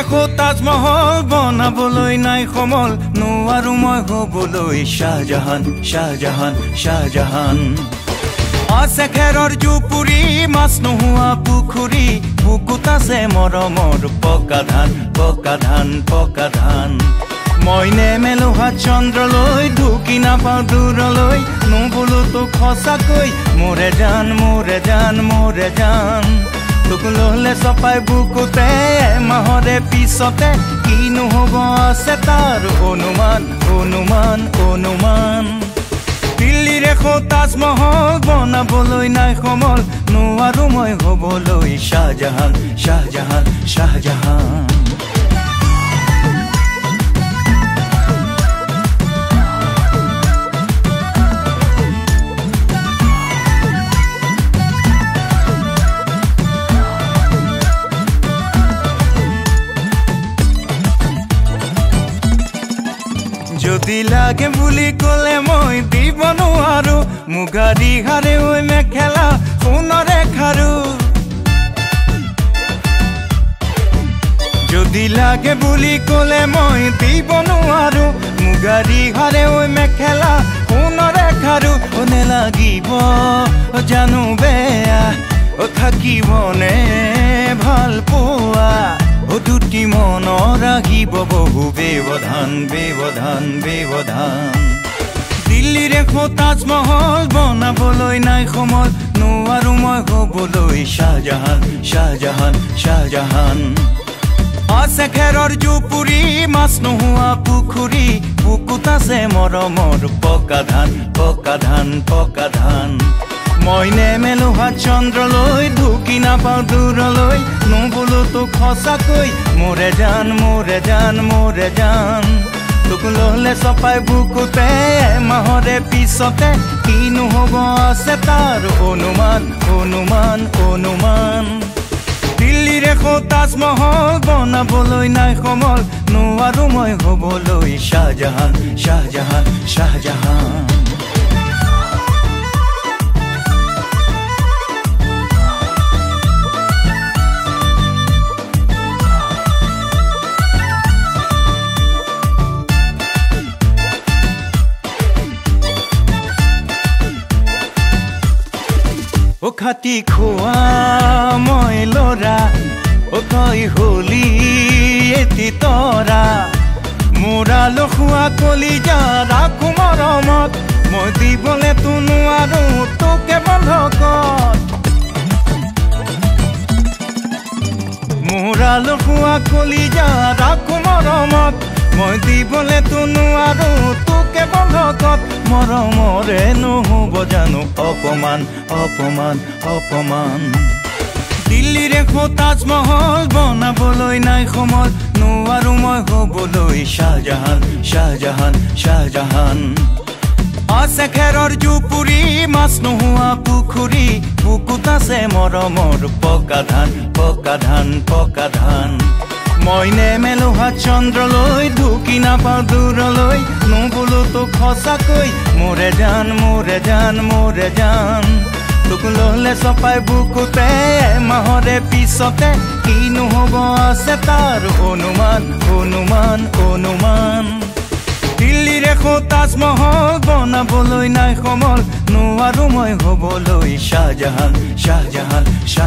দেখো তাজমহল বনাবলৈ নাই সমল নোৱাৰো মই হ'বলৈ শাহজাহান শাহজাহান শাহজাহান আছে খেৰৰ জুপুৰি মাছ নোহোৱা পুখুৰী বুকুত আছে মৰমৰ পকা ধান পকা ধান পকা ধান মই নেমেলো হাত চন্দ্ৰলৈ ঢুকি নাপাওঁ দূৰলৈ নুবোলো তোক সঁচাকৈ মোৰে জান মোৰে জান মোৰে জান তোক ললে চপাই বুকুতে মাহৰে পিছতে কিনো হ'ব আছে তাৰ অনুমান অনুমান অনুমান দিল্লীৰ এখন তাজমহল বনাবলৈ নাই সমল নোৱাৰো মই হ'বলৈ শাহজাহান শাহজাহান শাহজাহান যদি লাগে বুলি ক'লে মই দিব নোৱাৰো মুগা ৰিহাৰে ঐ মেখেলা সোণৰে খাৰু যদি লাগে বুলি ক'লে মই দিব নোৱাৰো মুগা ৰিহাৰে ঐ মেখেলা সোণৰে খাৰু নেলাগিব জানো বেয়া থাকিবনে ভাল পোৱা দুটি মন ৰাখিব বহু ব্যৱধান ব্যৱধান ব্যৱধান দিল্লীৰ এখন তাজমহল বনাবলৈ নাই সমল নোৱাৰো মই হ'বলৈ শাহজাহান শাহজাহান শাহজাহান আছে খেৰৰ জুপুৰি মাছ নোহোৱা পুখুৰী বুকুত আছে মৰমৰ পকা ধান পকা ধান পকা ধান মই নেমেলো হাত চন্দ্ৰলৈ ঢুকি নাপাওঁ দূৰলৈ নুবোলো তোক সঁচাকৈ মোৰে জান মোৰে জান মোৰে জান তোক ললে চপাই বুকুতে মাহৰে পিছতে কিনো হ'ব আছে তাৰ অনুমান অনুমান অনুমান দিল্লীৰ এখন তাজমহল বনাবলৈ নাই সমল নোৱাৰো মই হ'বলৈ শাহজাহান শাহজাহান শাহজাহান ও খাটি খোৱা মই লৰা ও তই হলি এটি তৰা মোৰা লখুৱা কলিজা ৰাখো মৰমত মই দিবলে তো নোৱাৰো তোকে বন্ধকত মোৰা লখুৱা কলিজা ৰাখো মৰমত মই দিবলে তো নোৱাৰো তোকে বন্ধকত মৰমৰে নহ'ব জানো অপমান অপমান অপমান দিল্লীৰ এখন তাজমহল বনাবলৈ নাই সমল নোৱাৰো মই হ'বলৈ শাহজাহান শাহজাহান শাহজাহান আছে খেৰৰ জুপুৰি মাছ নোহোৱা পুখুৰী বুকুত আছে মৰমৰ পকা ধান পকা ধান পকা ধান মই নেমেলো হাত চন্দ্ৰলৈ ঢুকি নাপাওঁ দূৰলৈ নুবোলো তোক সঁচাকৈ মোৰে জান মোৰে জান মোৰে জান তোক ললে চপাই বুকুতে মাহৰে পিছতে কিনো হ'ব আছে তাৰ অনুমান অনুমান অনুমান দিল্লীৰ এখন তাজমহল বনাবলৈ নাই সমল নোৱাৰো মই হ'বলৈ শাহজাহান শাহজাহান শাহ